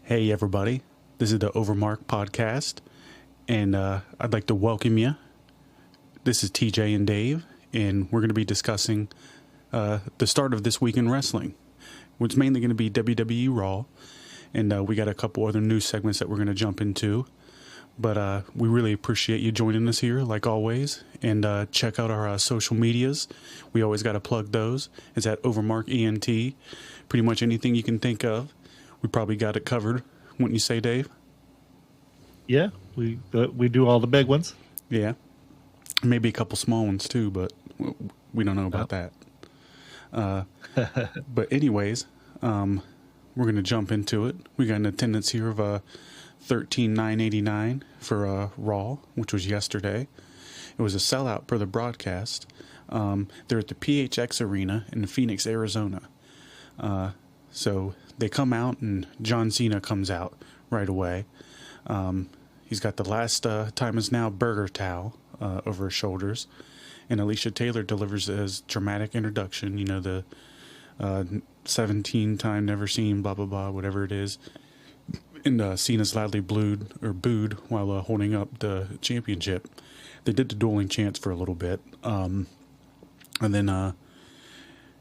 Hey, everybody. This is the OverMark Podcast, and I'd like to welcome you. This is TJ and Dave, and we're going to be discussing the start of this week in wrestling, which is mainly going to be WWE Raw, and we got a couple other news segments that we're going to jump into. But we really appreciate you joining us here, like always, and check out our social medias. We always got to plug those. It's at OverMark ENT. Pretty much anything you can think of. We probably got it covered, wouldn't you say, Dave? Yeah, we do all the big ones. Yeah. Maybe a couple small ones too, but we don't know about that. But anyways, we're going to jump into it. We got an attendance here of 13,989 for Raw, which was yesterday. It was a sellout per the broadcast. They're at the PHX Arena in Phoenix, Arizona. So they come out, and John Cena comes out right away. He's got the last time is now burger towel over his shoulders. And Alicia Taylor delivers his dramatic introduction, you know, the 17-time never seen, blah, blah, blah, whatever it is. And Cena's loudly booed while holding up the championship. They did the dueling chants for a little bit. And then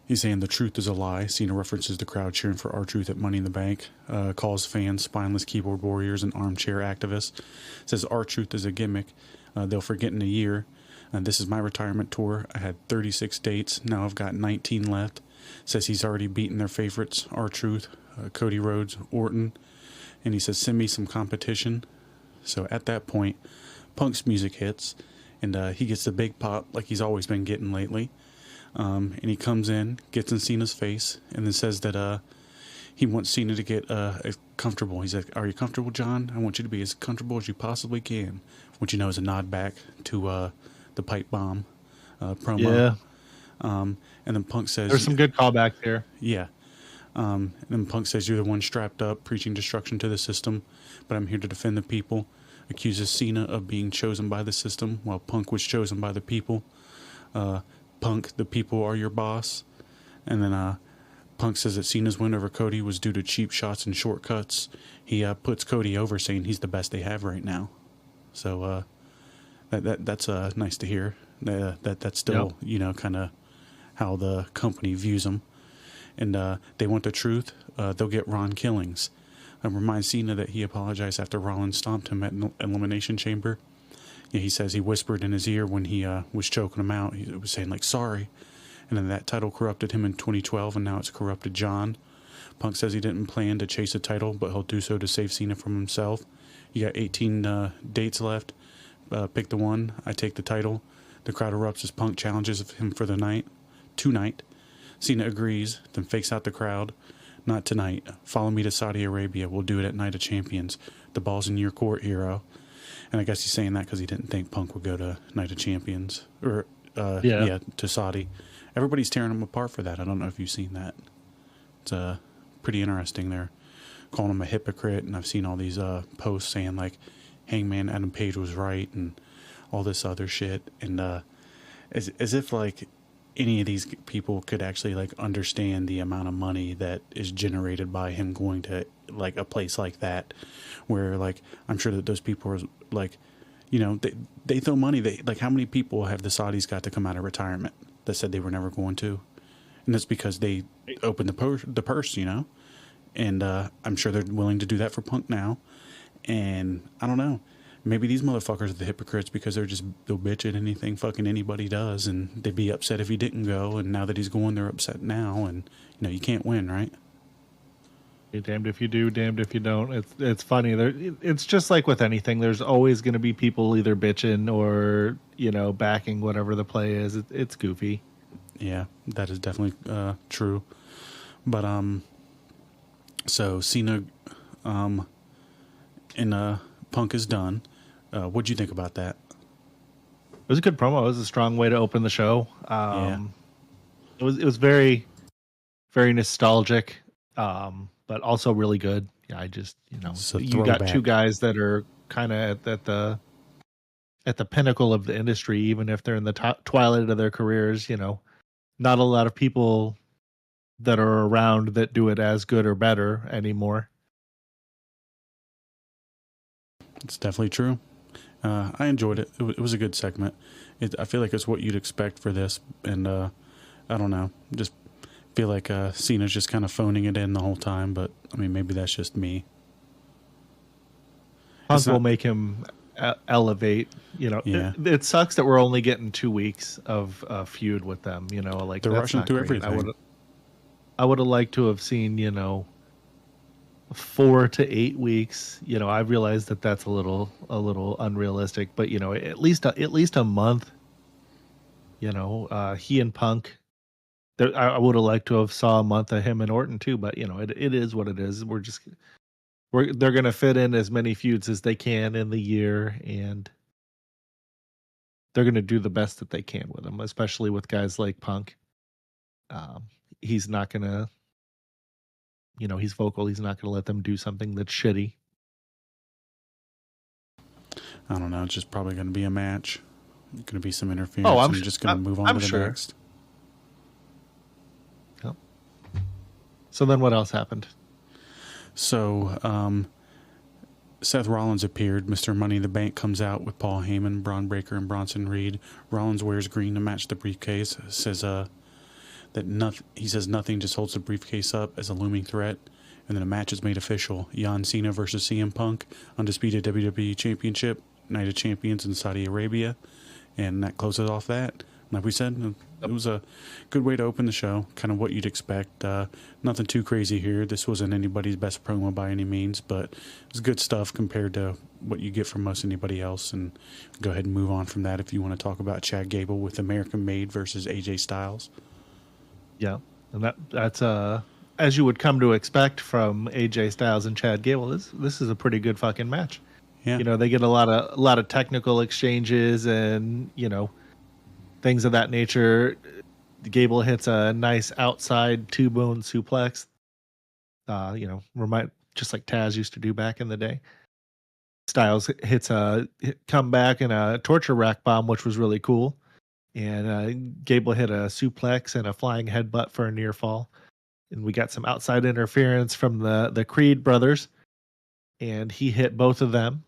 he's saying the truth is a lie. Cena references the crowd cheering for R-Truth at Money in the Bank. Calls fans spineless keyboard warriors and armchair activists. Says R-Truth is a gimmick. They'll forget in a year. This is my retirement tour. I had 36 dates. Now I've got 19 left. Says he's already beaten their favorites. R-Truth, Cody Rhodes, Orton. And he says, send me some competition. So at that point, Punk's music hits. And he gets the big pop like he's always been getting lately. And he comes in, gets in Cena's face, and then says that he wants Cena to get comfortable. He's like, are you comfortable, John? I want you to be as comfortable as you possibly can. Which, you know, is a nod back to the pipe bomb promo. Yeah. And then Punk says... There's some good callbacks here. Yeah. And then Punk says, you're the one strapped up, preaching destruction to the system, but I'm here to defend the people. Accuses Cena of being chosen by the system, while Punk was chosen by the people. Punk, the people are your boss. And then Punk says that Cena's win over Cody was due to cheap shots and shortcuts. He puts Cody over, saying he's the best they have right now. So that's nice to hear. That's still, you know, kind of how the company views him. And they want the truth. They'll get Ron Killings. Remind Cena that he apologized after Rollins stomped him at Elimination Chamber. Yeah, he says he whispered in his ear when he was choking him out. He was saying, like, sorry. And then that title corrupted him in 2012, and now it's corrupted John. Punk says he didn't plan to chase a title, but he'll do so to save Cena from himself. You got 18 dates left. Pick the one. I take the title. The crowd erupts as Punk challenges him for the night. Tonight. Cena agrees, then fakes out the crowd. Not tonight. Follow me to Saudi Arabia. We'll do it at Night of Champions. The ball's in your court, hero. And I guess he's saying that because he didn't think Punk would go to Night of Champions. Or, to Saudi. Everybody's tearing him apart for that. I don't know if you've seen that. It's pretty interesting. They're calling him a hypocrite, and I've seen all these posts saying, like, Hangman Adam Page was right, and all this other shit. And as if, like, any of these people could actually, like, understand the amount of money that is generated by him going to, like, a place like that, where, like, I'm sure that those people are, like, you know, they throw money. Like, how many people have the Saudis got to come out of retirement that said they were never going to? And that's because they opened the purse, you know? And I'm sure they're willing to do that for Punk now. And I don't know. Maybe these motherfuckers are the hypocrites because they'll bitch at anything fucking anybody does, and they'd be upset if he didn't go, and now that he's going, they're upset now, and, you know, you can't win, right? You're damned if you do, damned if you don't. It's funny. It's just like with anything. There's always going to be people either bitching or, you know, backing whatever the play is. It's goofy. Yeah, that is definitely true. But, so Cena and Punk is done. What'd you think about that? It was a good promo. It was a strong way to open the show. It was very, very nostalgic, but also really good. Yeah, I just, you know, you got two guys that are kind of at the pinnacle of the industry, even if they're in the twilight of their careers. You know, not a lot of people that are around that do it as good or better anymore. It's definitely true. I enjoyed it. It was a good segment. I feel like it's what you'd expect for this, and I don't know. Just feel like Cena's just kind of phoning it in the whole time, but I mean, maybe that's just me. Punk will make him elevate. Yeah. It sucks that we're only getting 2 weeks of feud with them. Like they're that's rushing through great. everything. I would have liked to have seen 4 to 8 weeks. I realize that that's a little unrealistic, but at least a month. He and Punk. I would have liked to have saw a month of him and Orton too, but it is what it is. They're going to fit in as many feuds as they can in the year, and they're going to do the best that they can with them, especially with guys like Punk. He's not going to, he's vocal. He's not going to let them do something that's shitty. I don't know. It's just probably going to be a match. Going to be some interference. Oh, I'm just going to move on to the next. Yep. So then what else happened? So, Seth Rollins appeared. Mr. Money in the Bank comes out with Paul Heyman, Braun Breaker, and Bronson Reed. Rollins wears green to match the briefcase. Says he says nothing, just holds the briefcase up as a looming threat. And then a match is made official. John Cena versus CM Punk, undisputed WWE Championship, Night of Champions in Saudi Arabia. And that closes off that. Like we said, it was a good way to open the show, kind of what you'd expect. Nothing too crazy here. This wasn't anybody's best promo by any means, but it's good stuff compared to what you get from most anybody else. And go ahead and move on from that if you want to talk about Chad Gable with American Made versus AJ Styles. Yeah, and that's as you would come to expect from AJ Styles and Chad Gable. This is a pretty good fucking match. Yeah, they get a lot of technical exchanges and things of that nature. Gable hits a nice outside 2-bone suplex. Just like Taz used to do back in the day. Styles hits a comeback and a torture rack bomb, which was really cool. And Gable hit a suplex and a flying headbutt for a near fall. And we got some outside interference from the Creed brothers. And he hit both of them.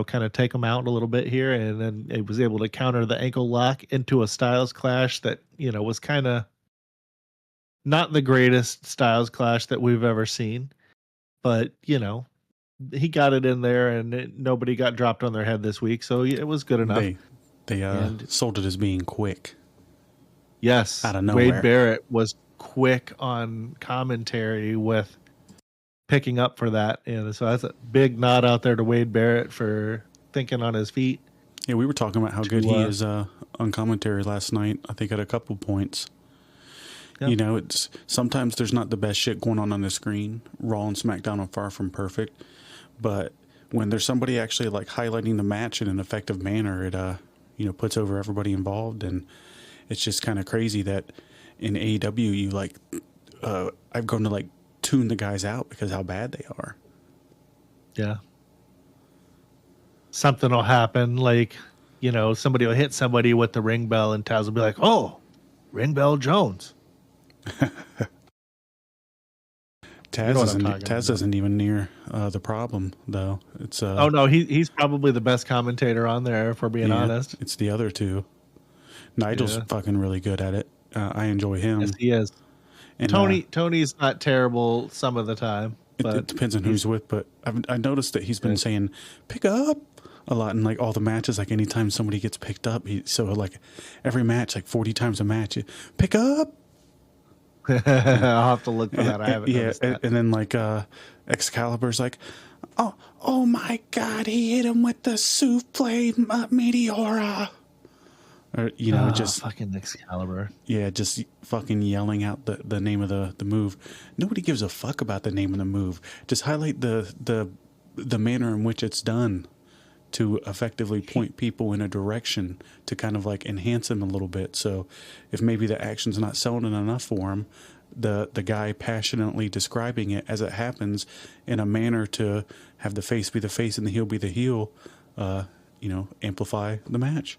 Kind of take them out a little bit here, and then it was able to counter the ankle lock into a Styles clash that, was kind of not the greatest Styles clash that we've ever seen. But, he got it in there, and nobody got dropped on their head this week, so it was good enough. They sold it as being quick. Yes. Out of nowhere. Wade Barrett was quick on commentary with picking up for that, and so that's a big nod out there to Wade Barrett for thinking on his feet. Yeah, we were talking about how good he is on commentary last night. I think at a couple points. Yep. It's sometimes there's not the best shit going on the screen. Raw and SmackDown are far from perfect, but when there's somebody actually like highlighting the match in an effective manner, it puts over everybody involved, and it's just kind of crazy that in AEW I've gone to tune the guys out because how bad they are. Yeah. Something will happen, somebody will hit somebody with the ring bell, and Taz will be like, "Oh, ring bell Jones." Taz isn't even near the problem though. It's oh no, he's probably the best commentator on there, if we're being honest. It's the other two. Nigel's fucking really good at it. I enjoy him. Yes, he is. And Tony's not terrible some of the time. But it depends on who's with, but I noticed that he's been saying "pick up" a lot in all the matches. Anytime somebody gets picked up, every match, 40 times a match, pick up. I'll have to look for that. I haven't noticed that. And then Excalibur's oh my God, he hit him with the souffle meteora. Or, just fucking Excalibur. Yeah, just fucking yelling out the name of the move. Nobody gives a fuck about the name of the move. Just highlight the manner in which it's done to effectively point people in a direction to kind of enhance them a little bit. So if maybe the action's not selling it enough for him, the guy passionately describing it as it happens in a manner to have the face be the face and the heel be the heel, amplify the match.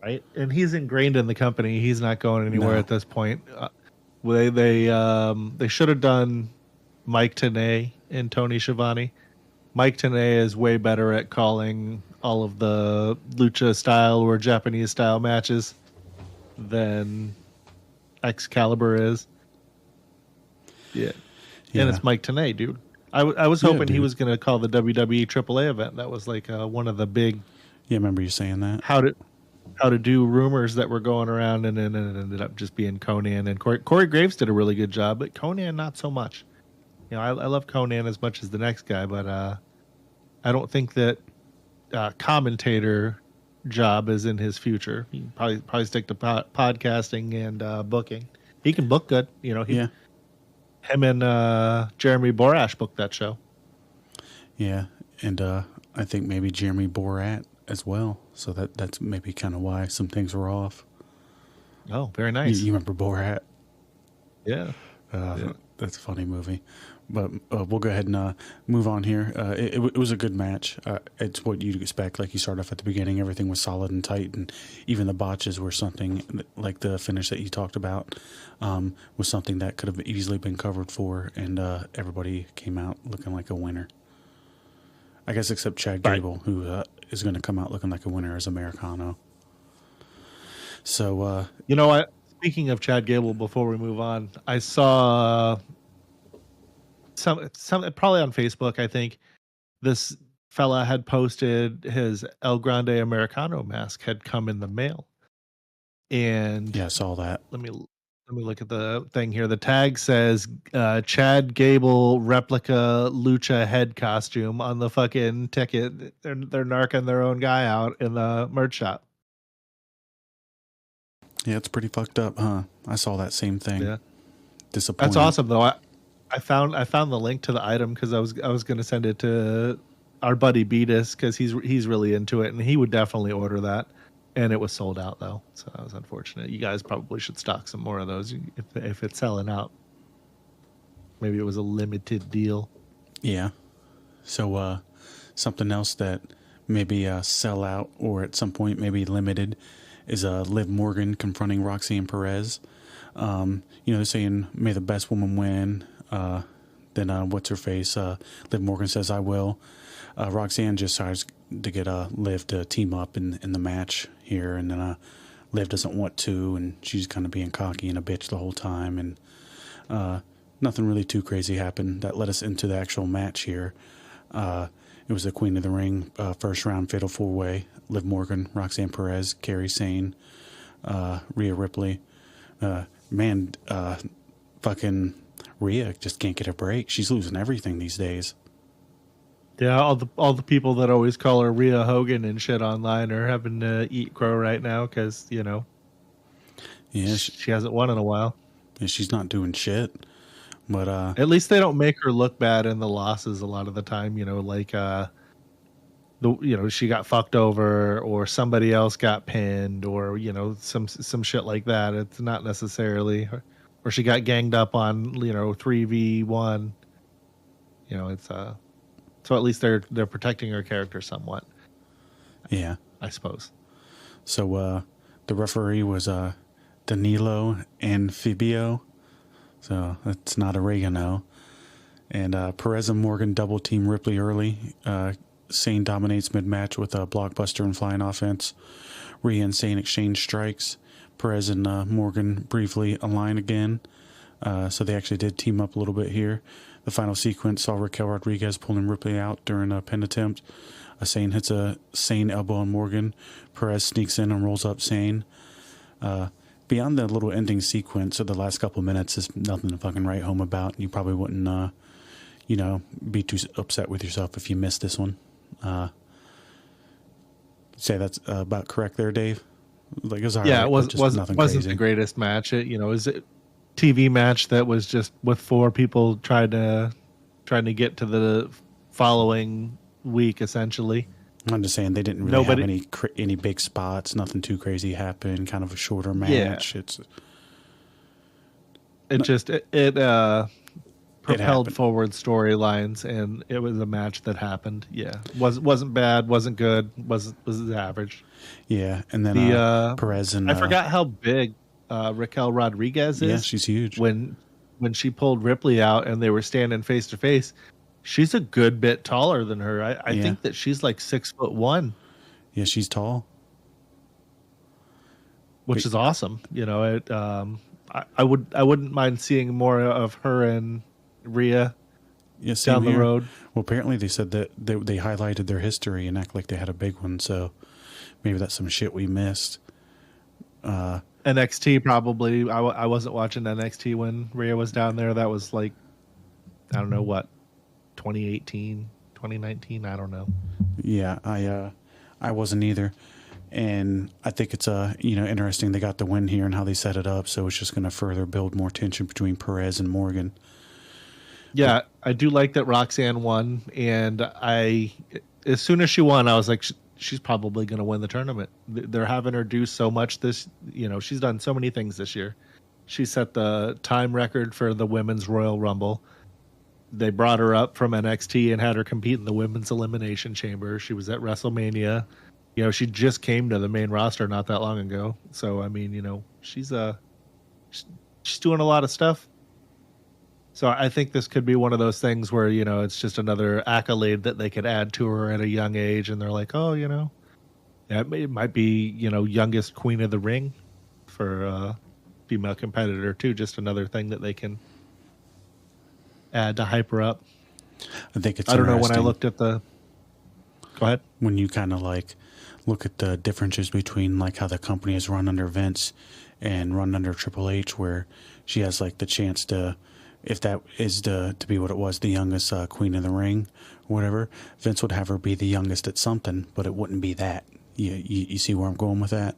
Right, and he's ingrained in the company. He's not going anywhere at this point. They should have done Mike Tenay and Tony Schiavone. Mike Tenay is way better at calling all of the lucha style or Japanese style matches than Excalibur is. Yeah. And it's Mike Tenay, dude. I was hoping he was going to call the WWE AAA event. That was like one of the big. Yeah, I remember you saying that. How to do rumors that were going around, and then it ended up just being Conan and Corey Graves did a really good job, but Conan not so much. You know, I love Conan as much as the next guy, but I don't think that commentator job is in his future. He probably stick to podcasting and booking. He can book good, you know. Him and Jeremy Borash booked that show. Yeah, and I think maybe Jeremy Borat as well. So that's maybe kind of why some things were off. Oh, very nice. You remember Borat? Yeah. That's a funny movie. But we'll go ahead and move on here. It was a good match. It's what you'd expect. Like, you start off at the beginning, everything was solid and tight, and even the botches were something, like the finish that you talked about, was something that could have easily been covered for, and everybody came out looking like a winner. I guess except Chad Gable, who is going to come out looking like a winner as Americano. So, you know what? Speaking of Chad Gable, before we move on, I saw some probably on Facebook, I think this fella had posted his El Grande Americano mask had come in the mail. And yeah, I saw that. Let me look at the thing here. The tag says Chad Gable replica lucha head costume on the fucking ticket. They're narking their own guy out in the merch shop. Yeah, it's pretty fucked up, huh? I saw that same thing. Yeah. Disappointing. That's awesome though. I found the link to the item because I was going to send it to our buddy Beatus because he's really into it and he would definitely order that. And it was sold out though, so that was unfortunate. You guys probably should stock some more of those if it's selling out. Maybe it was a limited deal. Yeah. So something else that maybe sell out or at some point maybe limited is Liv Morgan confronting Roxanne Perez. They're saying may the best woman win. Then what's her face? Liv Morgan says I will. Roxanne just tries to get Liv to team up in the match here, and then Liv doesn't want to, and she's kind of being cocky and a bitch the whole time, and nothing really too crazy happened. That led us into the actual match here. It was the Queen of the Ring first round fatal four-way. Liv Morgan, Roxanne Perez, Kairi Sane, Rhea Ripley. Fucking Rhea just can't get a break. She's losing everything these days. Yeah, all the people that always call her Rhea Hogan and shit online are having to eat crow right now because, you know, she hasn't won in a while. Yeah, she's not doing shit. But at least they don't make her look bad in the losses a lot of the time, you know, like she got fucked over or somebody else got pinned or, you know, some shit like that. It's not necessarily, or she got ganged up on, you know, 3v1. You know, it's so at least they're protecting her character somewhat. Yeah, I suppose. So the referee was Danilo Anfibio. So that's not oregano. And Perez and Morgan double team Ripley early. Sane dominates mid-match with a blockbuster and flying offense. Rhea and Sane exchange strikes. Perez and Morgan briefly align again. So they actually did team up a little bit here. The final sequence saw Raquel Rodriguez pulling Ripley out during a pin attempt. Sane hits a Sane elbow on Morgan. Perez sneaks in and rolls up Sane. Beyond the little ending sequence of the last couple of minutes, is nothing to fucking write home about. You probably wouldn't, be too upset with yourself if you missed this one. Say that's about correct there, Dave? Like, it was all right, it wasn't the greatest match. It was a TV match that was just with four people trying to get to the following week, essentially. I'm just saying they didn't really have any big spots. Nothing too crazy happened. Kind of a shorter match. Yeah. It propelled forward storylines, and it was a match that happened. Yeah, wasn't bad, wasn't good, was average. Yeah, and then Perez and I forgot how big Raquel Rodriguez is. Yeah, she's huge. When she pulled Ripley out and they were standing face to face, She's a good bit taller than her. I think that she's like 6'1". Yeah, she's tall, which is awesome. You know, I wouldn't mind seeing more of her and Rhea down the road. Well, apparently they said that they highlighted their history and act like they had a big one. So maybe that's some shit we missed. NXT probably. I wasn't watching NXT when Rhea was down there. That was like, I don't know what, 2018, 2019. I don't know. Yeah, I wasn't either. And I think it's interesting they got the win here and how they set it up. So it's just going to further build more tension between Perez and Morgan. Yeah, I do like that Roxanne won, and as soon as she won, I was like, she's probably going to win the tournament. They're having her do so much this, she's done so many things this year. She set the time record for the Women's Royal Rumble. They brought her up from NXT and had her compete in the Women's Elimination Chamber. She was at WrestleMania. She just came to the main roster not that long ago. So, I mean, she's doing a lot of stuff. So I think this could be one of those things where, it's just another accolade that they could add to her at a young age. And they're like, oh, it might be, youngest queen of the ring for a female competitor too. Just another thing that they can add to hype her up. I think it's I don't know when I looked at the... Go ahead. When you kind of like look at the differences between like how the company is run under Vince and run under Triple H, where she has like the chance to... If that is to be what it was, the youngest queen of the ring, or whatever, Vince would have her be the youngest at something, but it wouldn't be that. You see where I'm going with that?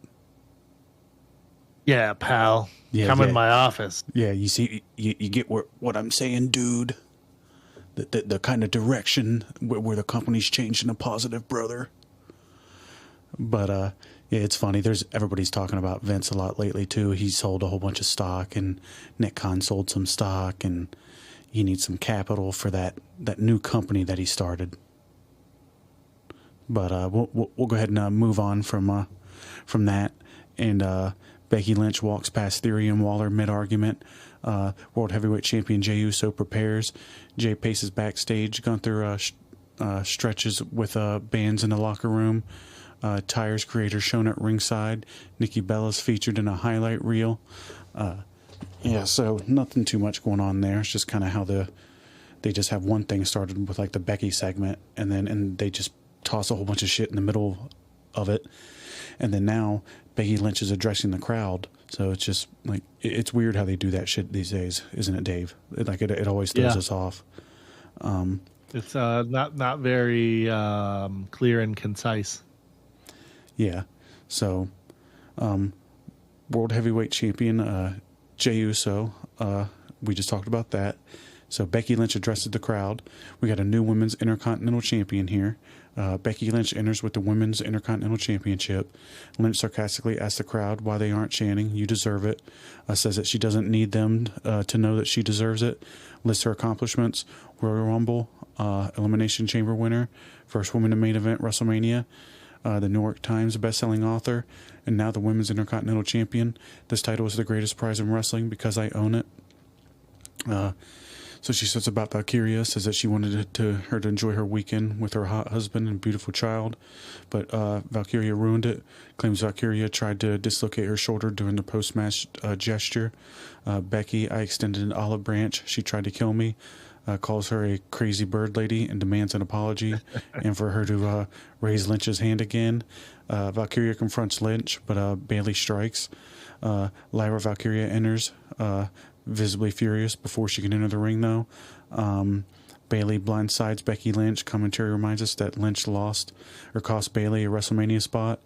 Yeah, pal. Come in my office. Yeah, you see, you get what I'm saying, dude. The kind of direction where the company's changed in a positive, brother. But yeah, it's funny. Everybody's talking about Vince a lot lately too. He sold a whole bunch of stock, and Nick Khan sold some stock, and he needs some capital for that new company that he started. But we'll go ahead and move on from that. And Becky Lynch walks past Theory and Waller mid-argument. World Heavyweight Champion Jey Uso prepares. Jey paces backstage. Gunther stretches with bands in the locker room. Tyre's creator shown at ringside. Nikki Bella's featured in a highlight reel. Yeah, so nothing too much going on there. It's just kind of how they just have one thing started with like the Becky segment, and they just toss a whole bunch of shit in the middle of it. And then now Becky Lynch is addressing the crowd. So it's just like, it's weird how they do that shit these days, isn't it, Dave? It always throws us off. It's not very clear and concise. Yeah. So, World Heavyweight Champion Jey Uso, we just talked about that. So Becky Lynch addresses the crowd. We got a new Women's Intercontinental Champion here. Becky Lynch enters with the Women's Intercontinental Championship. Lynch sarcastically asks the crowd why they aren't chanting, "You deserve it." Says that she doesn't need them to know that she deserves it. Lists her accomplishments: Royal Rumble, Elimination Chamber winner, first woman to main event WrestleMania, the New York Times best-selling author, and now the Women's Intercontinental Champion. This title is the greatest prize in wrestling because I own it. So she says about Valkyria, says that she wanted her to enjoy her weekend with her hot husband and beautiful child, but Valkyria ruined it. Claims Valkyria tried to dislocate her shoulder during the post-match gesture. Becky, I extended an olive branch. She tried to kill me. Calls her a crazy bird lady and demands an apology and for her to raise Lynch's hand again. Valkyria confronts Lynch, but Bayley strikes. Lyra Valkyria enters, visibly furious before she can enter the ring, though. Bayley blindsides Becky Lynch. Commentary reminds us that Lynch lost or cost Bayley a WrestleMania spot.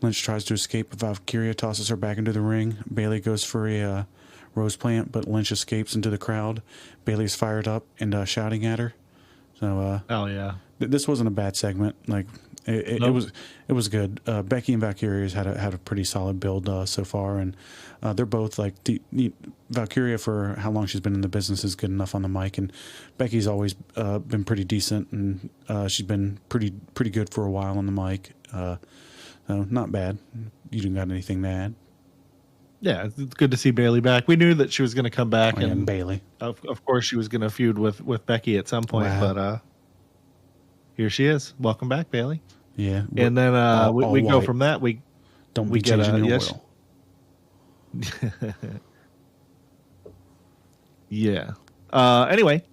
Lynch tries to escape, but Valkyria tosses her back into the ring. Bayley goes for a rose plant, but Lynch escapes into the crowd. Bayley's fired up and shouting at her. So, oh yeah, this wasn't a bad segment. Like it was good. Becky and Valkyria had a pretty solid build so far, and they're both like Valkyria, for how long she's been in the business, is good enough on the mic, and Becky's always been pretty decent, and she's been pretty good for a while on the mic. So not bad. You didn't got anything to add? Yeah, it's good to see Bayley back. We knew that she was going to come back, and Bayley. Of course, she was going to feud with Becky at some point. Wow. But here she is. Welcome back, Bayley. Yeah, and then we go from that. We get your will. Yeah. Anyway,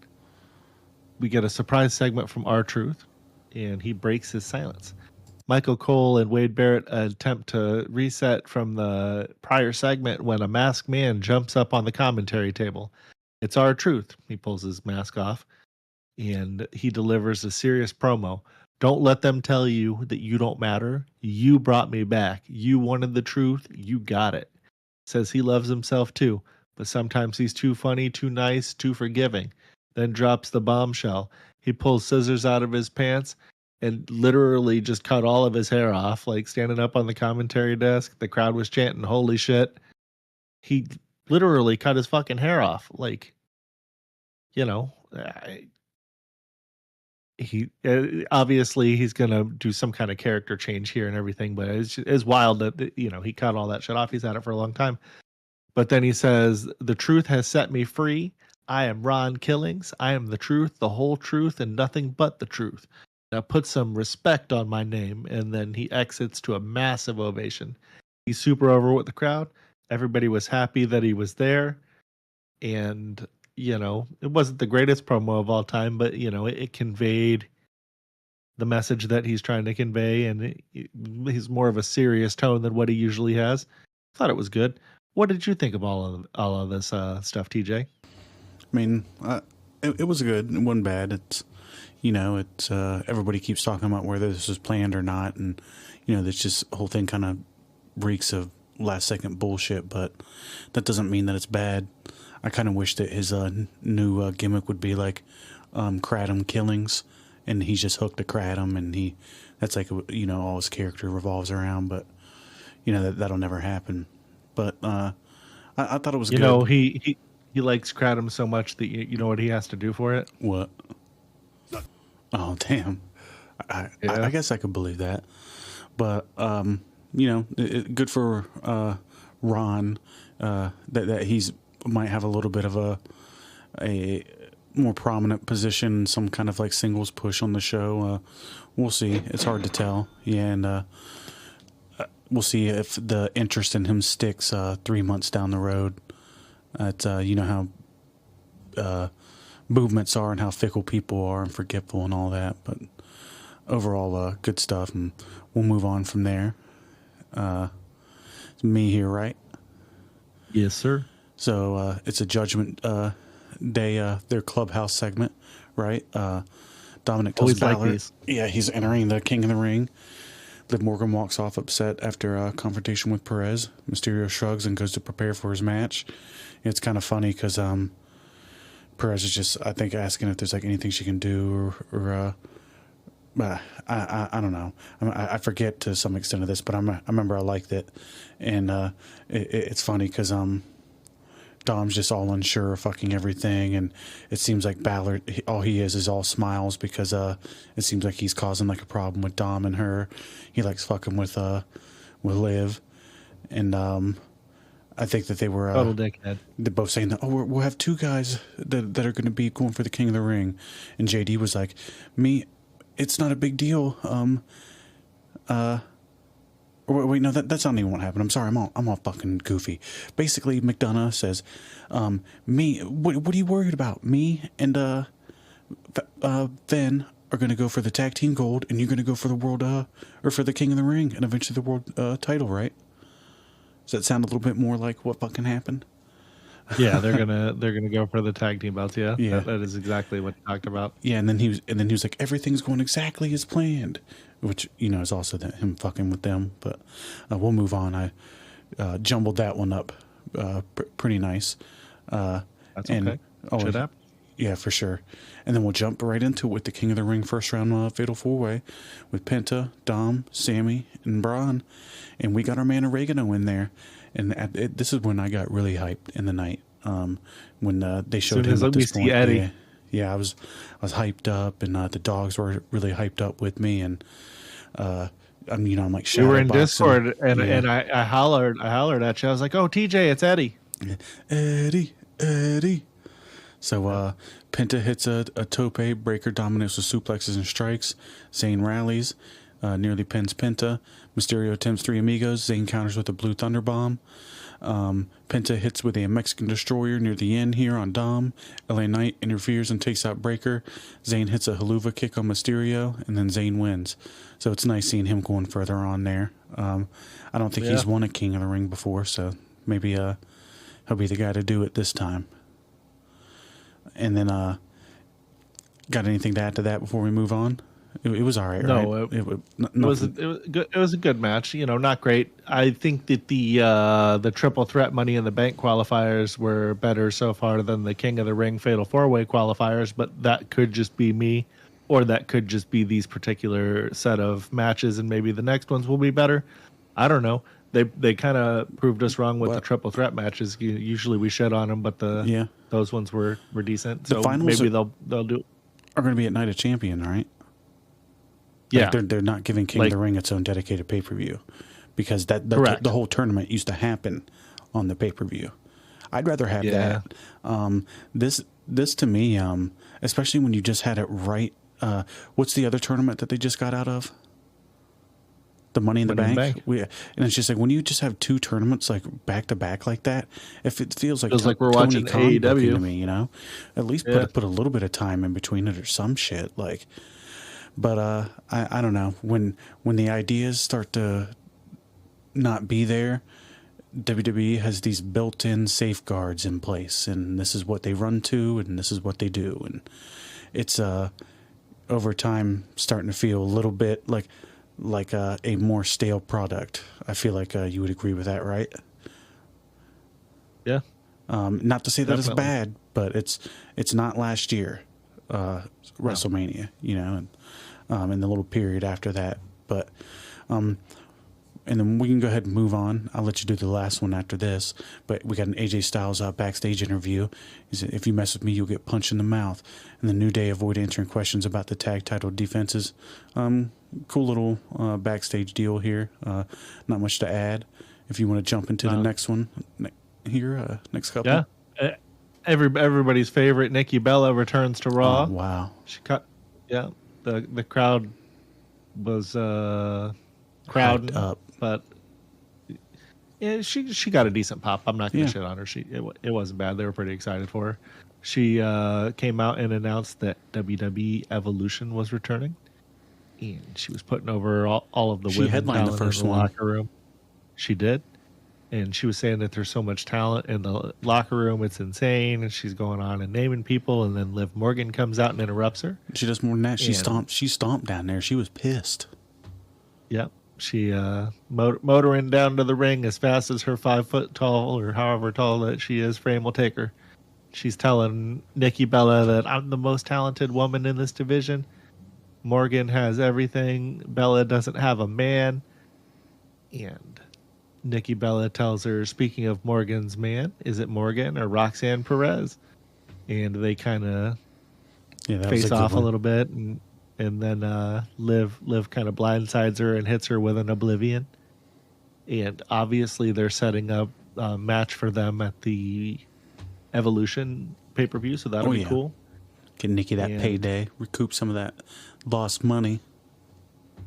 we get a surprise segment from R-Truth, and he breaks his silence. Michael Cole and Wade Barrett attempt to reset from the prior segment when a masked man jumps up on the commentary table. It's R-Truth. He pulls his mask off, and he delivers a serious promo. Don't let them tell you that you don't matter. You brought me back. You wanted the truth. You got it. Says he loves himself too, but sometimes he's too funny, too nice, too forgiving. Then drops the bombshell. He pulls scissors out of his pants and literally just cut all of his hair off, like standing up on the commentary desk. The crowd was chanting, "Holy shit." He literally cut his fucking hair off. Like, you know, he obviously he's going to do some kind of character change here and everything, but it's wild that, you know, he cut all that shit off. He's had it for a long time. But then he says, "The truth has set me free. I am Ron Killings. I am the truth, the whole truth, and nothing but the truth. Now put some respect on my name." And then he exits to a massive ovation. He's super over with the crowd. Everybody was happy that he was there. And, you know, it wasn't the greatest promo of all time, but, you know, it conveyed the message that he's trying to convey. And he's more of a serious tone than what he usually has. Thought it was good. What did you think of all of this stuff, TJ? I mean, it was good. It wasn't bad. It's, you know, it's everybody keeps talking about whether this was planned or not, and you know, this just whole thing kind of reeks of last second bullshit. But that doesn't mean that it's bad. I kind of wish that his new gimmick would be like Kratom Killings, and he's just hooked to Kratom, and that's like, you know, all his character revolves around. But you know, that'll never happen. But I thought it was good. You know, he likes Kratom so much that you know what he has to do for it? What? Oh, damn. I guess I could believe that. But, you know, good for Ron that he's might have a little bit of a more prominent position, some kind of like singles push on the show. We'll see. It's hard to tell. Yeah, and we'll see if the interest in him sticks 3 months down the road. You know how movements are and how fickle people are and forgetful and all that. But overall, good stuff, and we'll move on from there. It's me here, right? Yes, sir. So it's a Judgment Day, their clubhouse segment, right? Dominic tells Balor, yeah, he's entering the King of the Ring. Liv Morgan walks off upset after a confrontation with Perez. Mysterio shrugs and goes to prepare for his match. It's kind of funny because Perez is just, I think, asking if there's like anything she can do, or I don't know. I forget to some extent of this, but I remember I liked it, and it's funny because Dom's just all unsure of fucking everything, and it seems like Balor, all he is all smiles because it seems like he's causing like a problem with Dom and her. He likes fucking with Liv, and I think that they were total dickhead. They're both saying that, oh, we'll have two guys that are going to be going for the King of the Ring, and JD was like, me, it's not a big deal. Wait, no, that's not even what happened. I'm sorry, I'm all fucking goofy. Basically, McDonough says, me, what are you worried about? Me and Finn are going to go for the tag team gold, and you're going to go for the world, or for the King of the Ring, and eventually the world title, right? Does that sound a little bit more like what fucking happened? Yeah, they're gonna go for the tag team belts. Yeah, that is exactly what he talked about. Yeah, and then he was like, everything's going exactly as planned, which, you know, is also him fucking with them. But we'll move on. I jumbled that one up pretty nice. That's okay. Should happen. Yeah, for sure. And then we'll jump right into it with the King of the Ring first round Fatal 4-Way with Penta, Dom, Sammy, and Braun. And we got our man Oregano in there. And this is when I got really hyped in the night. When they showed him at this point. Eddie. Yeah, I was hyped up, and the dogs were really hyped up with me. And I'm like we were in shadowboxing. Discord, and I hollered at you. I was like, "Oh, TJ, it's Eddie." Eddie. So Penta hits a tope, Breaker dominates with suplexes and strikes. Zayn rallies, nearly pins Penta. Mysterio attempts 3 amigos. Zayn counters with a blue thunder bomb. Penta hits with a Mexican destroyer near the end here on Dom. LA Knight interferes and takes out Breaker. Zayn hits a haluva kick on Mysterio, and then Zayn wins. So it's nice seeing him going further on there. I don't think he's won a King of the Ring before, so maybe he'll be the guy to do it this time. And then, got anything to add to that before we move on? It was all right, no, right? It was a good match. Not great. I think that the triple threat Money in the Bank qualifiers were better so far than the King of the Ring Fatal 4-Way qualifiers, but that could just be me, or that could just be these particular set of matches, and maybe the next ones will be better. I don't know. They kind of proved us wrong with the triple threat matches. Usually we shit on them, but those ones were decent. So maybe they'll do. Are going to be at Night of Champions, right? Yeah, they're not giving King of the Ring its own dedicated pay-per-view because the whole tournament used to happen on the pay-per-view. I'd rather have that. This to me, especially when you just had it right. What's the other tournament that they just got out of? The Money in the Bank. And it's just like when you just have 2 tournaments like back to back like that, if it feels like we're watching AEW to me, at least put a little bit of time in between it or some shit like. But I don't know, when the ideas start to not be there, WWE has these built-in safeguards in place, and this is what they run to, and this is what they do, and it's over time starting to feel a little bit like a more stale product. I feel like you would agree with that, right? Yeah. Not to say that it's bad, but it's not last year WrestleMania, and in the little period after that. But and then we can go ahead and move on. I'll let you do the last one after this. But we got an AJ Styles backstage interview. He said, "If you mess with me, you'll get punched in the mouth." And the New Day avoid answering questions about the tag title defenses. Cool little backstage deal here. Not much to add. If you want to jump into the next one here, next couple. Yeah. Everybody's favorite, Nikki Bella, returns to Raw. Oh, wow. She cut. Yeah. The crowd was crowding up, but yeah, she got a decent pop. I'm not going to shit on her. It wasn't bad. They were pretty excited for her. She came out and announced that WWE Evolution was returning, and she was putting over all of the women headlined the first in the one. locker room. She did. And she was saying that there's so much talent in the locker room, it's insane. And she's going on and naming people, and then Liv Morgan comes out and interrupts her. She does more than that. She stomped down there. She was pissed. Yep. She motoring down to the ring as fast as her 5 foot tall, or however tall that she is, frame will take her. She's telling Nikki Bella that I'm the most talented woman in this division. Morgan has everything. Bella doesn't have a man. And Nikki Bella tells her, speaking of Morgan's man, is it Morgan or Roxanne Perez? And they kind of face off a little bit, and then Liv kind of blindsides her and hits her with an oblivion. And obviously they're setting up a match for them at the Evolution pay-per-view, so that'll be cool. Get Nikki that payday, recoup some of that lost money.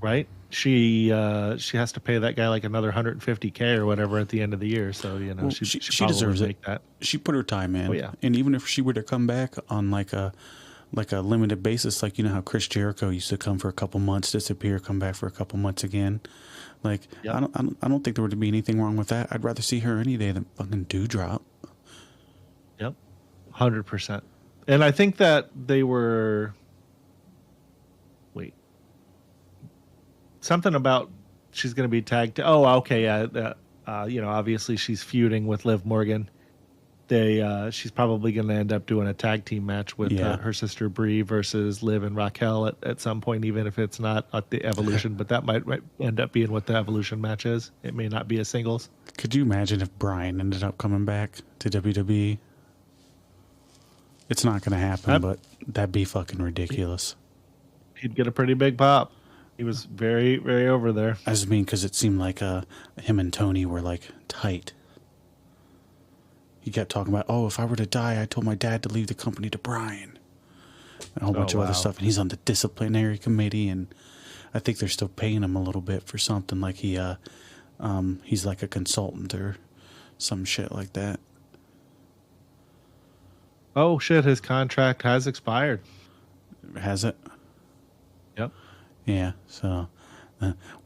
Right? She has to pay that guy like another $150K or whatever at the end of the year. So she deserves make that. She put her time in. Oh, yeah. And even if she were to come back on like a limited basis, like how Chris Jericho used to come for a couple months, disappear, come back for a couple months again. Like I don't think there would be anything wrong with that. I'd rather see her any day than fucking Dewdrop. Yep, 100%. And I think that they were. Something about she's going to be tagged. Oh, okay. Yeah. Obviously she's feuding with Liv Morgan. She's probably going to end up doing a tag team match with her sister Brie versus Liv and Raquel at some point, even if it's not at the Evolution. But that might end up being what the Evolution match is. It may not be a singles. Could you imagine if Bryan ended up coming back to WWE? It's not going to happen, but that'd be fucking ridiculous. He'd get a pretty big pop. He was very, very over there. I just mean because it seemed like him and Tony were like tight. He kept talking about, oh, if I were to die, I told my dad to leave the company to Brian. And a whole bunch of other stuff. And he's on the disciplinary committee, and I think they're still paying him a little bit for something. Like he's like a consultant or some shit like that. Oh, shit. His contract has expired. Has it? Yep. Yeah, so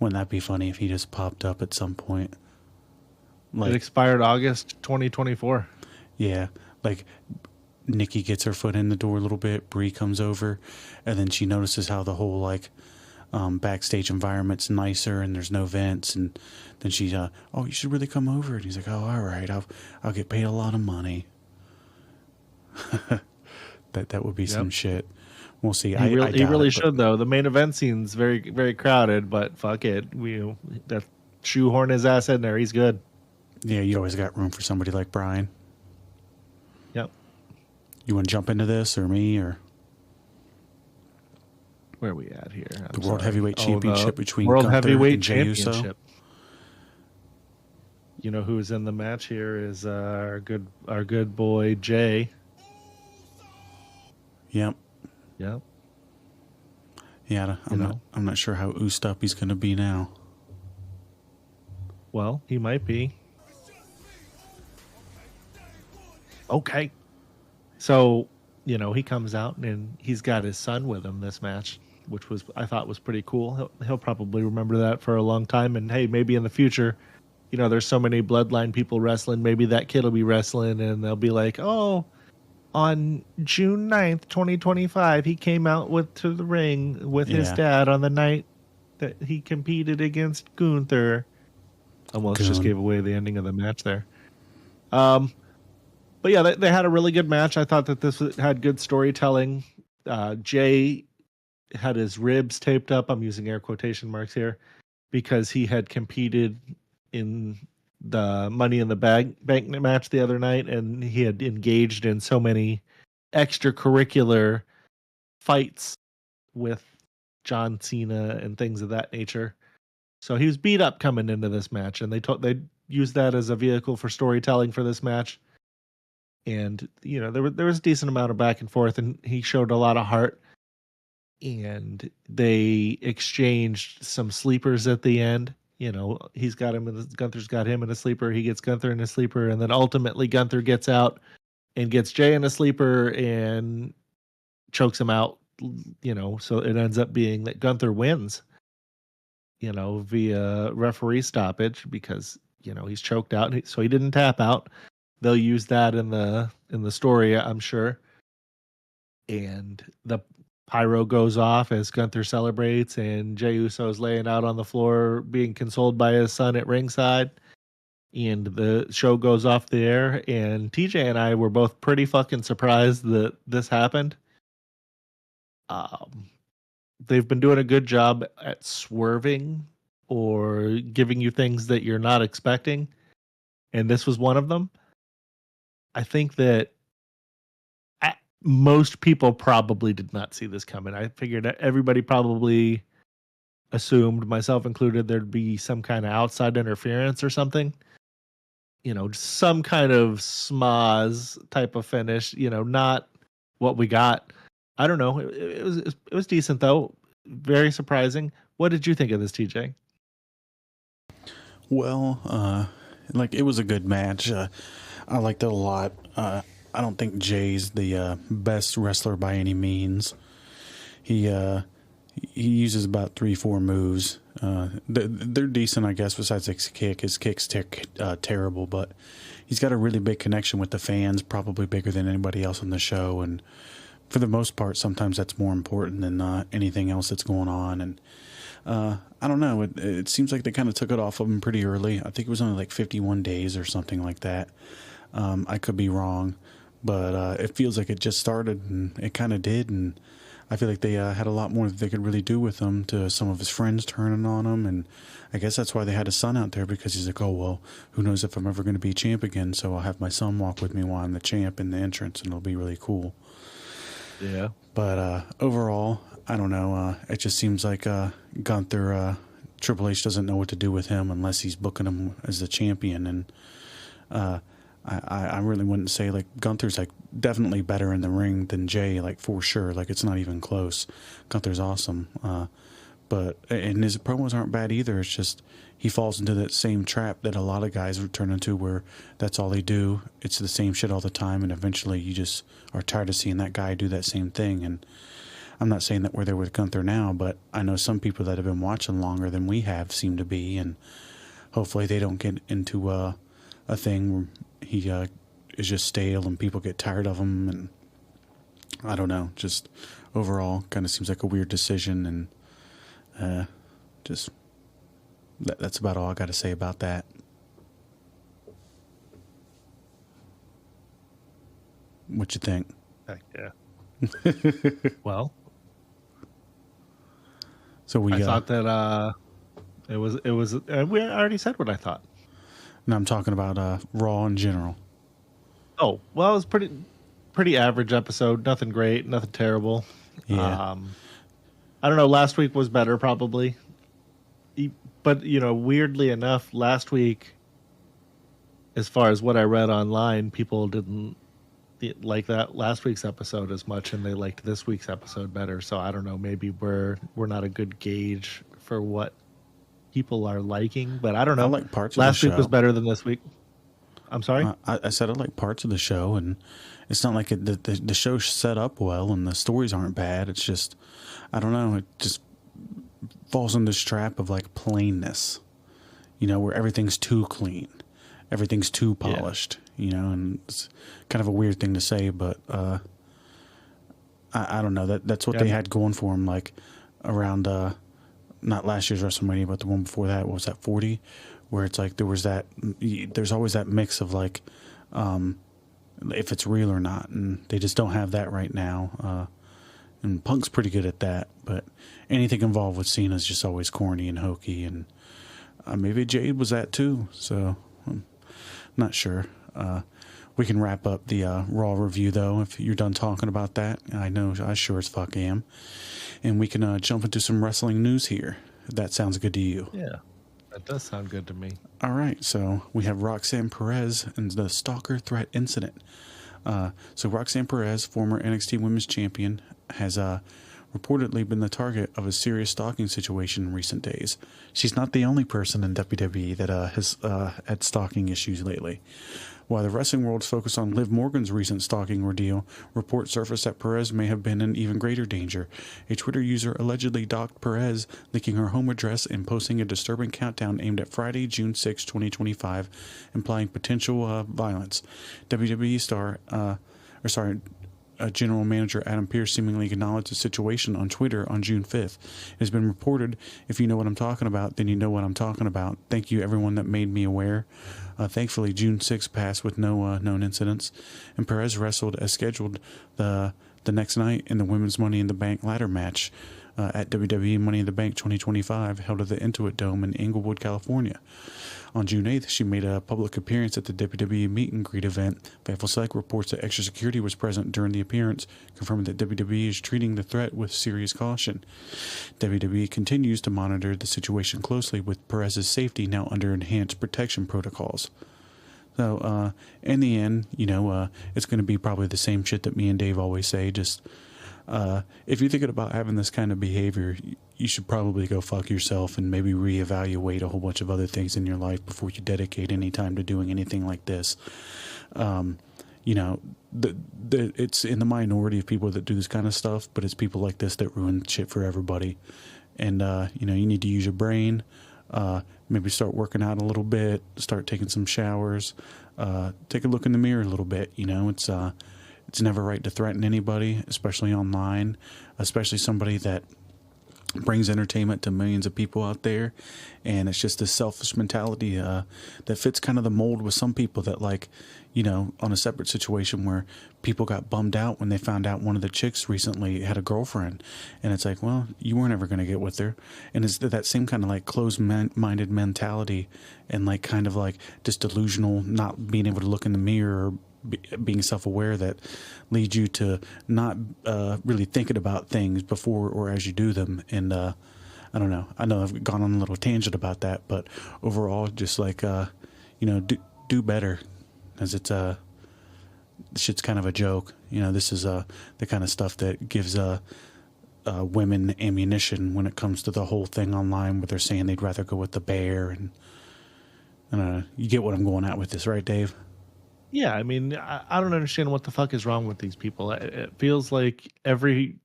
wouldn't that be funny if he just popped up at some point? Like, it expired August 2024. Yeah, like Nikki gets her foot in the door a little bit, Brie comes over, and then she notices how the whole like backstage environment's nicer and there's no vents, and then she's oh, you should really come over. And he's like, oh, all right, I'll get paid a lot of money. that would be some shit. We'll see. He really should, though. The main event scene's very, very crowded, but fuck it. That shoehorn his ass in there. He's good. Yeah, you always got room for somebody like Brian. Yep. You want to jump into this, or me, or where are we at here? The World Heavyweight Championship between World Gunther Heavyweight and Jey Uso. Championship. You know who's in the match here is our good boy Jey. Yep. Yep. Yeah, I'm not sure how oosed up he's going to be now. Well, he might be. Okay. So, he comes out and he's got his son with him this match, which I thought was pretty cool. He'll probably remember that for a long time. And hey, maybe in the future, there's so many bloodline people wrestling. Maybe that kid will be wrestling and they'll be like, oh, on June 9th, 2025, he came out to the ring with his dad on the night that he competed against Gunther. Almost just gave away the ending of the match there. But yeah, they had a really good match. I thought that this had good storytelling. Jey had his ribs taped up. I'm using air quotation marks here because he had competed in the Money in the Bank match the other night, and he had engaged in so many extracurricular fights with John Cena and things of that nature. So he was beat up coming into this match, and they used that as a vehicle for storytelling for this match. And there was a decent amount of back and forth, and he showed a lot of heart. And they exchanged some sleepers at the end. He's got him Gunther's got him in a sleeper. He gets Gunther in a sleeper, and then ultimately Gunther gets out and gets Jey in a sleeper and chokes him out. So it ends up being that Gunther wins. Via referee stoppage because he's choked out, so he didn't tap out. They'll use that in the story, I'm sure. And the pyro goes off as Gunther celebrates, and Jey Uso is laying out on the floor being consoled by his son at ringside. And the show goes off the air, and TJ and I were both pretty fucking surprised that this happened. They've been doing a good job at swerving or giving you things that you're not expecting, and this was one of them. I think that most people probably did not see this coming. I figured that everybody probably assumed, myself included, there'd be some kind of outside interference or something. Some kind of smaz type of finish. Not what we got. I don't know. It was decent though. Very surprising. What did you think of this, TJ? Well, it was a good match. I liked it a lot. I don't think Jay's the best wrestler by any means. He uses about 3-4 moves. They're decent, I guess. Besides his kick's terrible, but he's got a really big connection with the fans, probably bigger than anybody else on the show. And for the most part, sometimes that's more important than anything else that's going on. And I don't know. It seems like they kind of took it off of him pretty early. I think it was only like 51 days or something like that. I could be wrong, but it feels like it just started, and it kind of did. And I feel like they had a lot more that they could really do with him, to some of his friends turning on him. And I guess that's why they had his son out there, because he's like, oh, well, who knows if I'm ever going to be champ again, so I'll have my son walk with me while I'm the champ in the entrance, and it'll be really cool. Yeah. But overall, I don't know. It just seems like Gunther, Triple H doesn't know what to do with him unless he's booking him as the champion. And I really wouldn't say, like, Gunther's, like, definitely better in the ring than Jey, like, for sure. Like, it's not even close. Gunther's awesome. And his promos aren't bad either. It's just he falls into that same trap that a lot of guys turn into, where that's all they do. It's the same shit all the time, and eventually you just are tired of seeing that guy do that same thing. And I'm not saying that we're there with Gunther now, but I know some people that have been watching longer than we have seem to be, and hopefully they don't get into a thing where he is just stale and people get tired of him. And I don't know, just overall kind of seems like a weird decision. And just that's about all I got to say about that. What you think? Heck yeah. Well, so I thought that it was we already said what I thought. No, I'm talking about Raw in general. Oh, well, it was pretty average episode. Nothing great, nothing terrible. Yeah. I don't know. Last week was better, probably. But, weirdly enough, last week, as far as what I read online, people didn't like that last week's episode as much, and they liked this week's episode better. So I don't know. Maybe we're not a good gauge for what people are liking. But I don't know. I like parts of last the week show. Was better than this week. I'm sorry? I said I like parts of the show, and it's not like the show's set up well and the stories aren't bad. It's just, I don't know, it just falls in this trap of, like, plainness, where everything's too clean, everything's too polished, and it's kind of a weird thing to say, but I don't know, that's what they had going for them, like, around, not last year's WrestleMania, but the one before that. What was that, 40? Where it's like there's always that mix of, like, if it's real or not, and they just don't have that right now. And Punk's pretty good at that, but anything involved with Cena is just always corny and hokey, and maybe Jade was that too, so I'm not sure. We can wrap up the Raw review, though, if you're done talking about that. I know I sure as fuck am. And we can jump into some wrestling news here, if that sounds good to you. Yeah. That does sound good to me. All right, so we have Roxanne Perez and the stalker threat incident. So Roxanne Perez, former NXT Women's Champion, has reportedly been the target of a serious stalking situation in recent days. She's not the only person in WWE that has had stalking issues lately. While the wrestling world's focused on Liv Morgan's recent stalking ordeal, reports surfaced that Perez may have been in even greater danger. A Twitter user allegedly doxed Perez, leaking her home address and posting a disturbing countdown aimed at Friday, June 6, 2025, implying potential violence. WWE General Manager Adam Pearce seemingly acknowledged the situation on Twitter on June 5th. It has been reported, if you know what I'm talking about, then you know what I'm talking about. Thank you, everyone that made me aware. Thankfully, June 6th passed with no known incidents, and Perez wrestled as scheduled the next night in the Women's Money in the Bank ladder match at WWE Money in the Bank 2025, held at the Intuit Dome in Inglewood, California. On June 8th, she made a public appearance at the WWE meet and greet event. Faithful Select reports that extra security was present during the appearance, confirming that WWE is treating the threat with serious caution. WWE continues to monitor the situation closely, with Perez's safety now under enhanced protection protocols. So, in the end, it's going to be probably the same shit that me and Dave always say. Just, if you're thinking about having this kind of behavior, you should probably go fuck yourself and maybe reevaluate a whole bunch of other things in your life before you dedicate any time to doing anything like this. It's in the minority of people that do this kind of stuff, but it's people like this that ruin shit for everybody. And, you need to use your brain, maybe start working out a little bit, start taking some showers, take a look in the mirror a little bit. It's never right to threaten anybody, especially online, especially somebody that brings entertainment to millions of people out there. And it's just this selfish mentality that fits kind of the mold with some people that, like, on a separate situation where people got bummed out when they found out one of the chicks recently had a girlfriend. And it's like, well, you weren't ever going to get with her. And it's that same kind of, like, closed-minded mentality and, like, kind of like just delusional, not being able to look in the mirror or being self-aware that leads you to not really thinking about things before or as you do them. And I don't know. I know I've gone on a little tangent about that, but overall, just like do better, as it's shit's kind of a joke. This is the kind of stuff that gives women ammunition when it comes to the whole thing online, where they're saying they'd rather go with the bear. And I don't know. You get what I'm going at with this, right, Dave? Yeah, I mean, I don't understand what the fuck is wrong with these people. It feels like every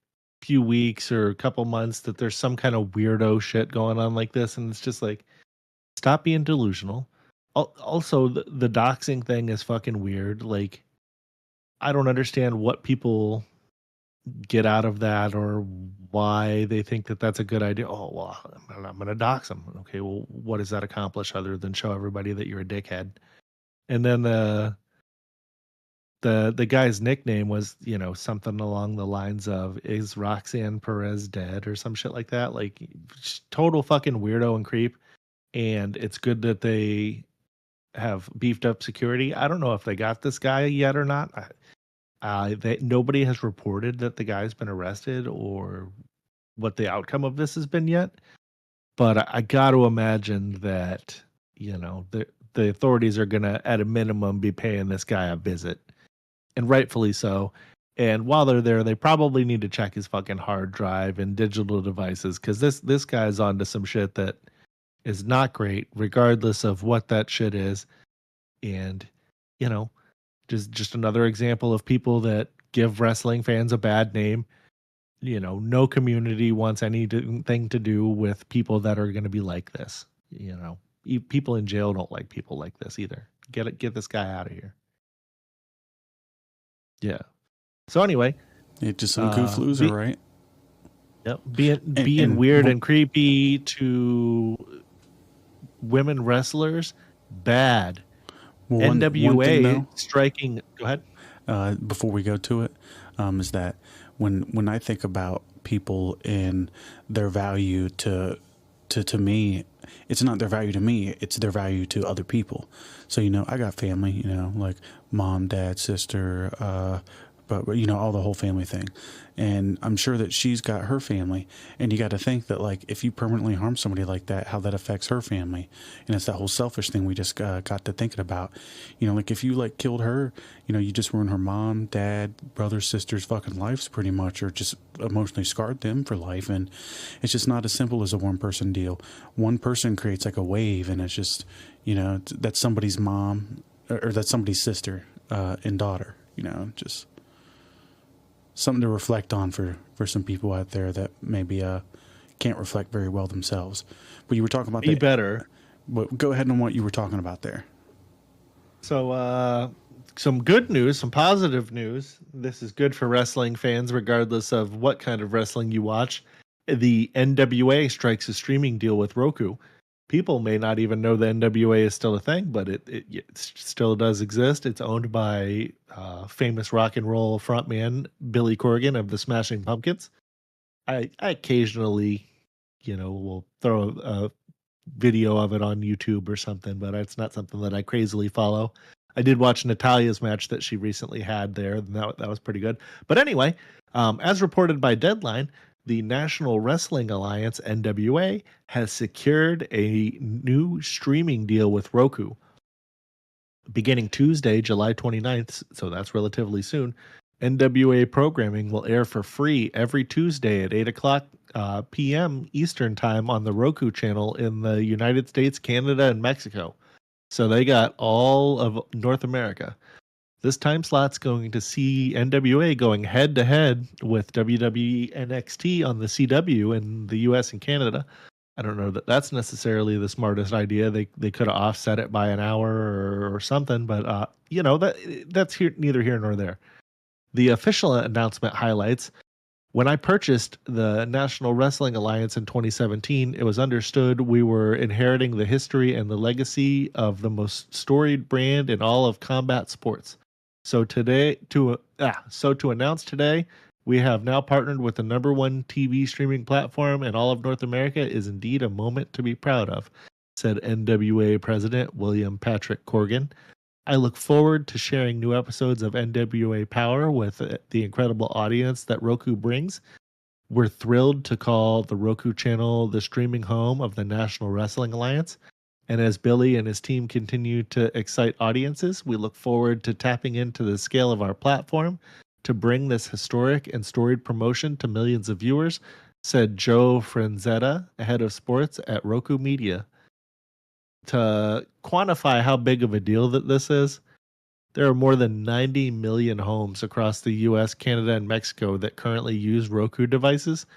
few weeks or a couple months that there's some kind of weirdo shit going on like this, and it's just like, stop being delusional. Also, the doxing thing is fucking weird. Like, I don't understand what people get out of that or why they think that that's a good idea. Oh, well, I'm going to dox them. Okay, well, what does that accomplish other than show everybody that you're a dickhead? And then the guy's nickname was, something along the lines of, is Roxanne Perez dead, or some shit like that? Like, total fucking weirdo and creep. And it's good that they have beefed up security. I don't know if they got this guy yet or not. Nobody has reported that the guy's been arrested or what the outcome of this has been yet. But I got to imagine that, the authorities are going to, at a minimum, be paying this guy a visit. And rightfully so. And while they're there, they probably need to check his fucking hard drive and digital devices, because this guy's onto some shit that is not great, regardless of what that shit is. And, just another example of people that give wrestling fans a bad name. No community wants anything to do with people that are going to be like this. People in jail don't like people like this either. Get this guy out of here. Yeah. So anyway, just some goof loser, right? Yep. Being weird and creepy to women wrestlers, bad. Well, NWA one thing, though, striking. Go ahead. Before we go to it, is that when I think about people and their value to me, it's not their value to me, it's their value to other people. So, I got family, like mom, dad, sister, but all the whole family thing. And I'm sure that she's got her family, and you got to think that, like, if you permanently harm somebody like that, how that affects her family. And it's that whole selfish thing we just got to thinking about. Like, if you killed her, you just ruined her mom, dad, brother, sister's fucking lives pretty much, or just emotionally scarred them for life. And it's just not as simple as a one person deal. One person creates like a wave, and it's just, that's somebody's mom, or that's somebody's sister and daughter, just something to reflect on for some people out there that maybe can't reflect very well themselves. But you were talking about better. Go ahead on what you were talking about there. So some good news, some positive news. This is good for wrestling fans, regardless of what kind of wrestling you watch. The NWA strikes a streaming deal with Roku. People may not even know the NWA is still a thing, but it still does exist. It's owned by famous rock and roll frontman Billy Corgan of the Smashing Pumpkins. I occasionally, will throw a video of it on YouTube or something, but it's not something that I crazily follow. I did watch Natalia's match that she recently had there, and that was pretty good. But anyway, as reported by Deadline, the National Wrestling Alliance, NWA, has secured a new streaming deal with Roku. Beginning Tuesday, July 29th, so that's relatively soon, NWA programming will air for free every Tuesday at 8 o'clock p.m. Eastern Time on the Roku channel in the United States, Canada, and Mexico. So they got all of North America. This time slot's going to see NWA going head-to-head with WWE NXT on the CW in the U.S. and Canada. I don't know that that's necessarily the smartest idea. They could have offset it by an hour or something, but that's neither here nor there. The official announcement highlights, when I purchased the National Wrestling Alliance in 2017, it was understood we were inheriting the history and the legacy of the most storied brand in all of combat sports. So to announce today, we have now partnered with the number one TV streaming platform in all of North America is indeed a moment to be proud of, said NWA President William Patrick Corgan. I look forward to sharing new episodes of NWA Power with the incredible audience that Roku brings. We're thrilled to call the Roku channel the streaming home of the National Wrestling Alliance. And as Billy and his team continue to excite audiences, we look forward to tapping into the scale of our platform to bring this historic and storied promotion to millions of viewers, said Joe Franzetta, head of sports at Roku Media. To quantify how big of a deal that this is, there are more than 90 million homes across the US, Canada, and Mexico that currently use Roku devices.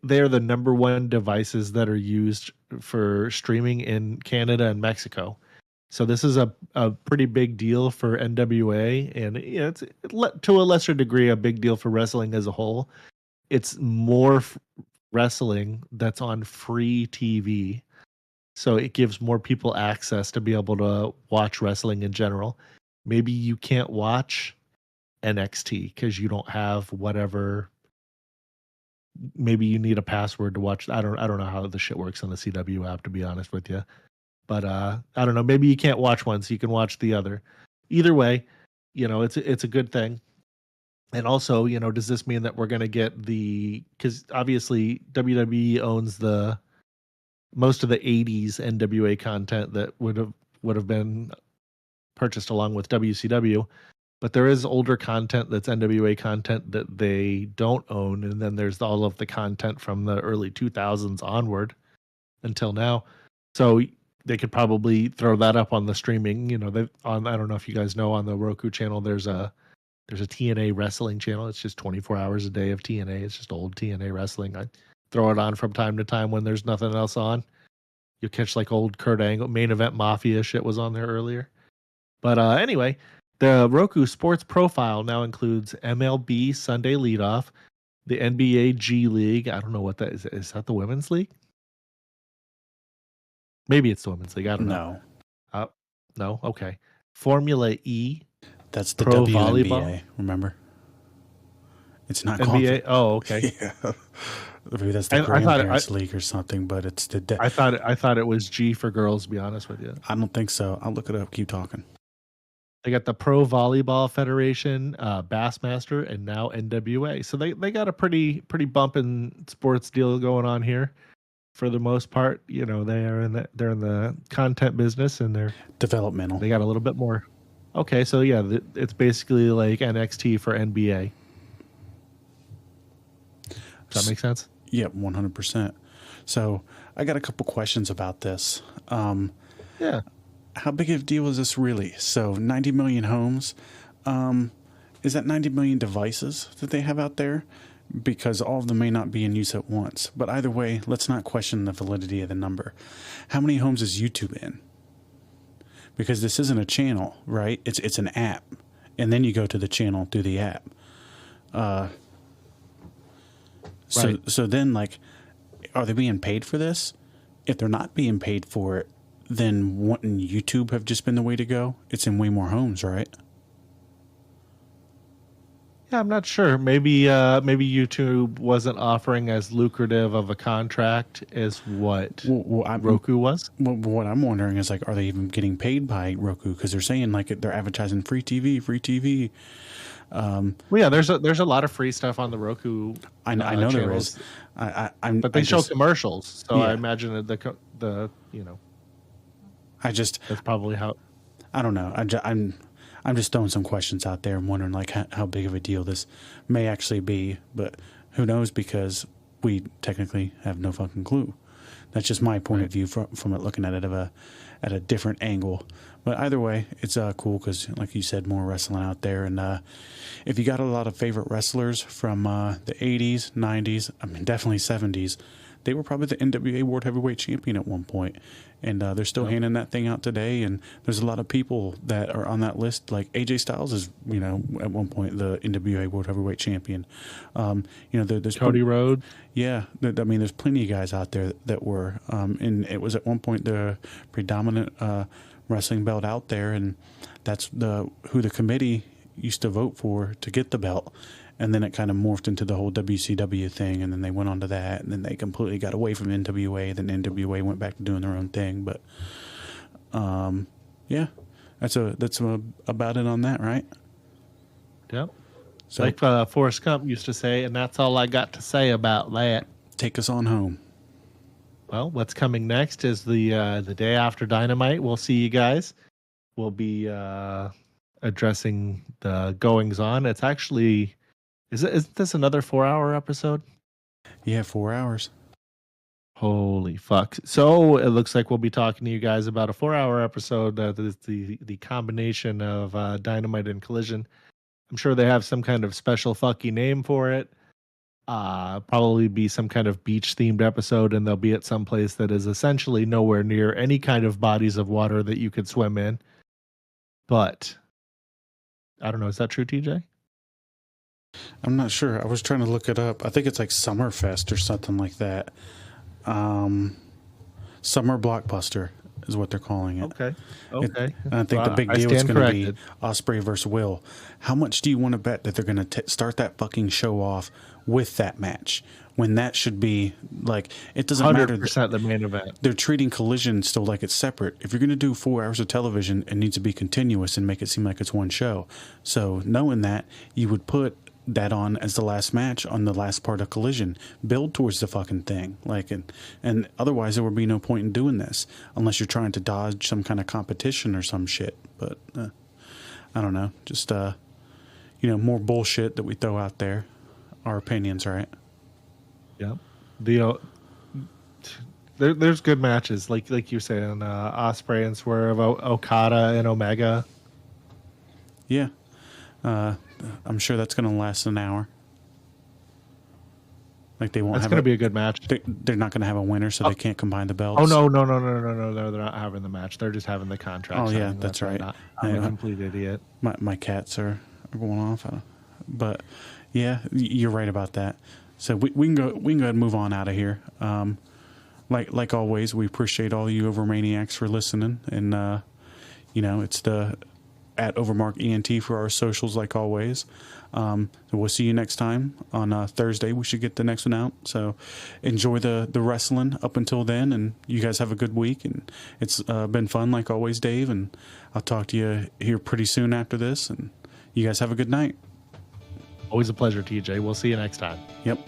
They're the number one devices that are used for streaming in Canada and Mexico. So this is a pretty big deal for NWA, and it's to a lesser degree a big deal for wrestling as a whole. It's more wrestling that's on free TV. So it gives more people access to be able to watch wrestling in general. Maybe you can't watch NXT because you don't have whatever. Maybe you need a password to watch. I don't know how the shit works on the CW app, to be honest with you. But I don't know. Maybe you can't watch one, so you can watch the other. Either way, it's a good thing. And also, does this mean that we're going to get because obviously WWE owns most of the 80s NWA content that would have been purchased along with WCW, but there is older content that's NWA content that they don't own, and then there's all of the content from the early 2000s onward until now. So they could probably throw that up on the streaming. I don't know if you guys know, on the Roku channel there's a TNA wrestling channel. It's just 24 hours a day of TNA. It's just old TNA wrestling. I throw it on from time to time when there's nothing else on. You'll catch like old Kurt Angle, Main Event Mafia shit was on there earlier. But anyway, the Roku Sports Profile now includes MLB Sunday Leadoff, the NBA G League. I don't know what that is. Is that the Women's League? Maybe it's the Women's League. I don't know. No? Okay. Formula E. That's the Pro WNBA, volleyball. Remember? It's not NBA. Oh, okay. Yeah. Maybe that's the Grandparents League or something, but it's the. I thought it was G for girls. To be honest with you, I don't think so. I'll look it up. Keep talking. They got the Pro Volleyball Federation, Bassmaster, and now NWA. So they got a pretty bumping sports deal going on here. For the most part, they're in the content business, and they're developmental. They got a little bit more. Okay, so yeah, it's basically like NXT for NBA. Does that make sense? Yep, 100%. So I got a couple questions about this. Yeah. How big of a deal is this really? So 90 million homes. Is that 90 million devices that they have out there? Because all of them may not be in use at once. But either way, let's not question the validity of the number. How many homes is YouTube in? Because this isn't a channel, right? It's an app. And then you go to the channel through the app. So then, like, are they being paid for this? If they're not being paid for it, then wouldn't YouTube have just been the way to go? It's in way more homes, right? Yeah, I'm not sure. Maybe YouTube wasn't offering as lucrative of a contract as what Roku was. What I'm wondering is, like, are they even getting paid by Roku? Because they're saying, like, they're advertising free TV. Well, yeah, there's a lot of free stuff on the Roku. I know there is. But they show commercials, so yeah. I imagine that that's probably how. I don't know. I'm just throwing some questions out there and wondering, like, how big of a deal this may actually be, but who knows, because we technically have no fucking clue. That's just my point of view from it, looking at it at a different angle. But either way, it's cool because, like you said, more wrestling out there. And if you got a lot of favorite wrestlers from the 80s, 90s, I mean, definitely 70s, they were probably the NWA World Heavyweight Champion at one point. And they're still handing that thing out today. And there's a lot of people that are on that list. Like AJ Styles is, at one point the NWA World Heavyweight Champion. There's Cody Rhodes. Yeah. There's plenty of guys out there that were. And it was at one point the predominant wrestling belt out there. And that's who the committee used to vote for to get the belt. And then it kind of morphed into the whole WCW thing, and then they went on to that, and then they completely got away from NWA. Then NWA went back to doing their own thing. But, yeah, that's about it on that, right? Yep. So Like Forrest Gump used to say, and that's all I got to say about that. take us on home. Well, what's coming next is the day after Dynamite. We'll see you guys. We'll be addressing the goings on. It's actually, isn't this another 4-hour episode? Yeah, 4 hours. Holy fuck. So it looks like we'll be talking to you guys about a 4-hour episode. The combination of Dynamite and Collision. I'm sure they have some kind of special fucking name for it. Probably be some kind of beach themed episode, and they'll be at some place that is essentially nowhere near any kind of bodies of water that you could swim in. But I don't know. Is that true, TJ? I'm not sure. I was trying to look it up. I think it's like Summerfest or something like that. Summer Blockbuster is what they're calling it. Okay. And I think the big deal is going to be Ospreay versus Will. How much do you want to bet that they're going to start that fucking show off with that match when that should be like, it doesn't matter. 100% the main event. They're treating Collision still like it's separate. If you're going to do 4 hours of television, it needs to be continuous and make it seem like it's one show. So knowing that, you would put that on as the last match on the last part of Collision. Build towards the fucking thing. Like, and otherwise there would be no point in doing this unless you're trying to dodge some kind of competition or some shit. But I don't know. Just more bullshit that we throw out there. Our opinions, right? Yeah. There's good matches, like you're saying, Ospreay and Swerve, Okada and Omega. Yeah. I'm sure that's going to last an hour. Like they won't. That's going to be a good match. They're not going to have a winner, so they can't combine the belts. Oh no! They're not having the match. They're just having the contract. Oh yeah, that's right. I'm a complete idiot. My cats are going off, but yeah, you're right about that. So we can go ahead and move on out of here. Like always, we appreciate all you Overmaniacs for listening, and it's the at OverMark ENT for our socials, like always. So we'll see you next time on Thursday. We should get the next one out. So enjoy the wrestling up until then, and you guys have a good week. And it's been fun, like always, Dave. And I'll talk to you here pretty soon after this. And you guys have a good night. Always a pleasure, TJ. We'll see you next time. Yep.